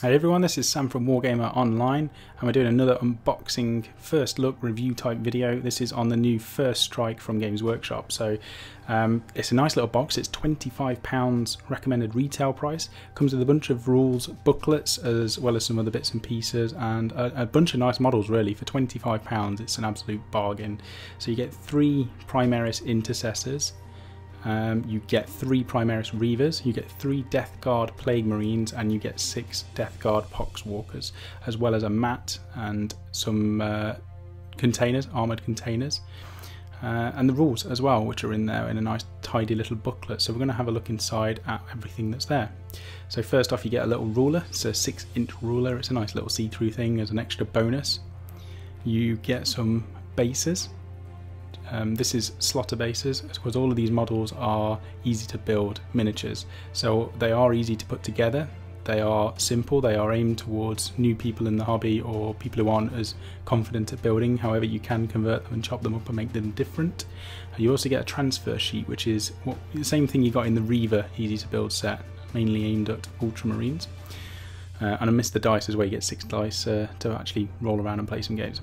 Hey everyone, this is Sam from Warhammer Online, and we're doing another unboxing first look review type video. This is on the new First Strike from Games Workshop. So it's a nice little box. It's £25 recommended retail price. Comes with a bunch of rules booklets as well as some other bits and pieces, and a bunch of nice models really. For £25 it's an absolute bargain. So you get 3 Primaris Intercessors. You get 3 Primaris Reavers, you get 3 Death Guard Plague Marines, and you get 6 Death Guard Poxwalkers, as well as a mat and some containers, armoured containers, and the rules as well, which are in there in a nice tidy little booklet. So we're going to have a look inside at everything that's there. So first off, you get a little ruler. It's a 6-inch ruler. It's a nice little see-through thing as an extra bonus. You get some bases. This is slotter bases, because all of these models are easy to build miniatures, so they are easy to put together. They are simple, they are aimed towards new people in the hobby or people who aren't as confident at building. However, you can convert them and chop them up and make them different. You also get a transfer sheet, which is the same thing you got in the Reaver easy to build set, mainly aimed at Ultramarines. And I missed the dice as well. You get 6 dice to actually roll around and play some games.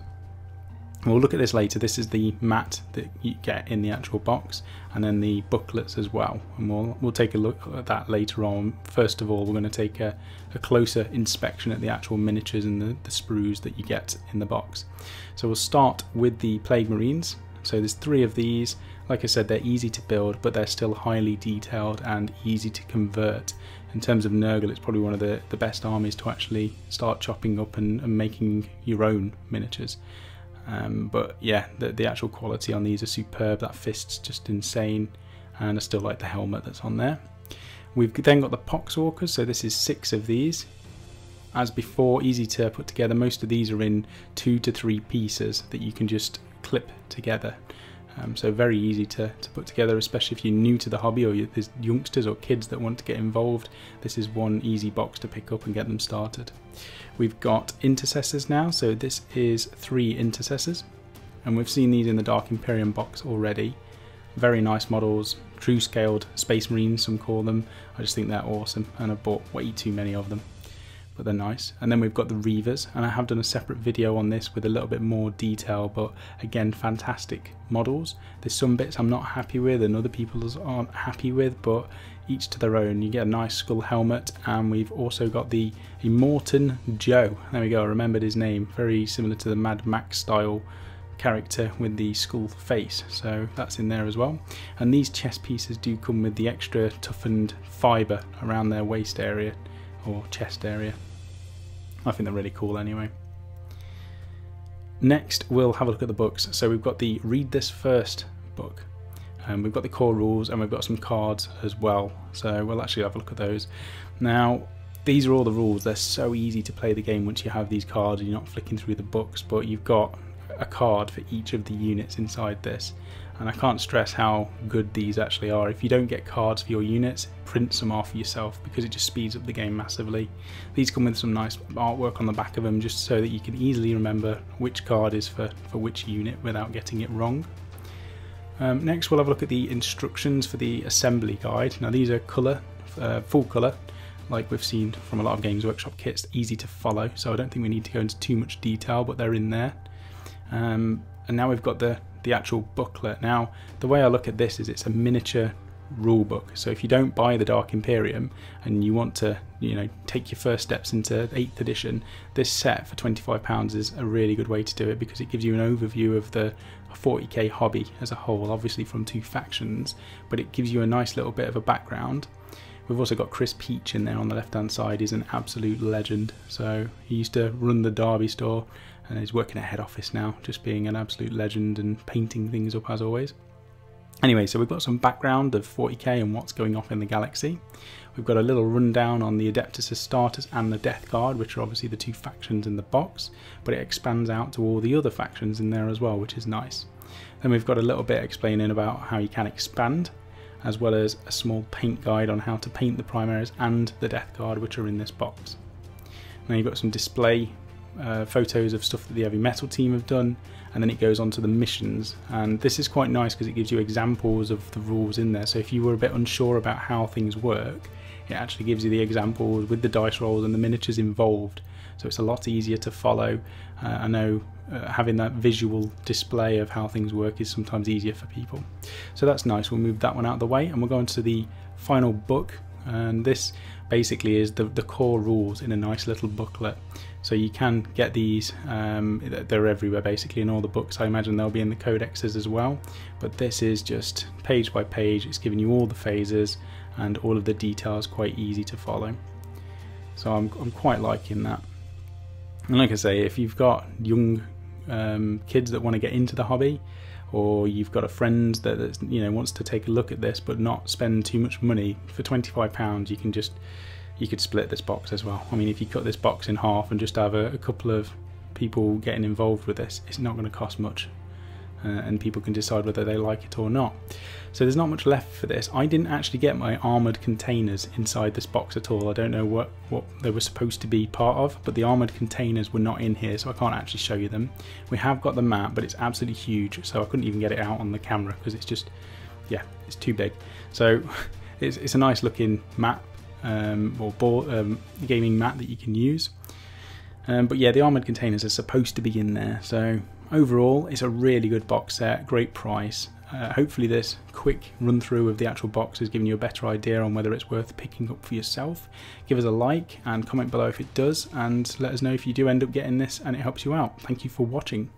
We'll look at this later. This is the mat that you get in the actual box, and then the booklets as well, and we'll take a look at that later on. First of all, we're going to take a closer inspection at the actual miniatures and the sprues that you get in the box. So we'll start with the Plague Marines. So there's 3 of these. Like I said, they're easy to build, but they're still highly detailed and easy to convert. In terms of Nurgle, it's probably one of the best armies to actually start chopping up and making your own miniatures. But yeah, the actual quality on these are superb. That fist's just insane, and I still like the helmet that's on there. We've then got the Poxwalkers, so this is 6 of these. As before, easy to put together. Most of these are in 2 to 3 pieces that you can just clip together. So very easy to put together, especially if you're new to the hobby or there's youngsters or kids that want to get involved. This is one easy box to pick up and get them started. We've got Intercessors now, so this is 3 Intercessors, and we've seen these in the Dark Imperium box already. Very nice models, true scaled Space Marines some call them. I just think they're awesome, and I've bought way too many of them, but they're nice. And then we've got the Reavers, and I have done a separate video on this with a little bit more detail, but again, fantastic models. There's some bits I'm not happy with and other people aren't happy with, but each to their own. You get a nice skull helmet, and we've also got the Immortan Joe. There we go, I remembered his name. Very similar to the Mad Max style character with the skull face, so that's in there as well. And these chest pieces do come with the extra toughened fibre around their waist area or chest area. I think they're really cool anyway. Next we'll have a look at the books. So we've got the Read This First book, and we've got the core rules, and we've got some cards as well, so we'll actually have a look at those. Now these are all the rules. They're so easy to play the game once you have these cards and you're not flicking through the books, but you've got a card for each of the units inside this, and I can't stress how good these actually are. If you don't get cards for your units, print some off yourself, because it just speeds up the game massively. These come with some nice artwork on the back of them, just so that you can easily remember which card is for which unit without getting it wrong. Next we'll have a look at the instructions for the assembly guide. Now these are colour, full colour, like we've seen from a lot of Games Workshop kits, easy to follow, so I don't think we need to go into too much detail, but they're in there. And now we've got the actual booklet. Now the way I look at this is it's a miniature rule book, so if you don't buy the Dark Imperium and you want to, you know, take your first steps into 8th edition, this set for £25 is a really good way to do it, because it gives you an overview of the 40k hobby as a whole, obviously from 2 factions, but it gives you a nice little bit of a background. We've also got Chris Peach in there on the left hand side. He's an absolute legend. So he used to run the Derby store, and he's working at head office now, just being an absolute legend and painting things up as always. Anyway, so we've got some background of 40k and what's going off in the galaxy. We've got a little rundown on the Adeptus Astartes and the Death Guard, which are obviously the 2 factions in the box, but it expands out to all the other factions in there as well, which is nice. Then we've got a little bit explaining about how you can expand, as well as a small paint guide on how to paint the Primaris and the Death Guard, which are in this box. Now you've got some display photos of stuff that the Heavy Metal team have done, and then it goes on to the missions, and this is quite nice because it gives you examples of the rules in there. So if you were a bit unsure about how things work, it actually gives you the examples with the dice rolls and the miniatures involved, so it's a lot easier to follow. I know having that visual display of how things work is sometimes easier for people, so that's nice. We'll move that one out of the way and we'll go into the final book, and this basically is the core rules in a nice little booklet. So you can get these, they're everywhere basically in all the books. I imagine they'll be in the codexes as well, but this is just page by page. It's giving you all the phases and all of the details, quite easy to follow. So I'm quite liking that. And like I say, if you've got young kids that want to get into the hobby, or you've got a friend that wants to take a look at this but not spend too much money, for £25 you could split this box as well. I mean, if you cut this box in half and just have a couple of people getting involved with this, it's not going to cost much, and people can decide whether they like it or not. So there's not much left for this. I didn't actually get my armoured containers inside this box at all. I don't know what they were supposed to be part of, but the armoured containers were not in here, so I can't actually show you them. We have got the map, but it's absolutely huge, so I couldn't even get it out on the camera because it's just, yeah, it's too big. So it's a nice looking map, gaming mat that you can use. But yeah, the armoured containers are supposed to be in there. So overall, it's a really good box set, great price. Hopefully this quick run through of the actual box has given you a better idea on whether it's worth picking up for yourself. Give us a like and comment below if it does, and let us know if you do end up getting this and it helps you out. Thank you for watching.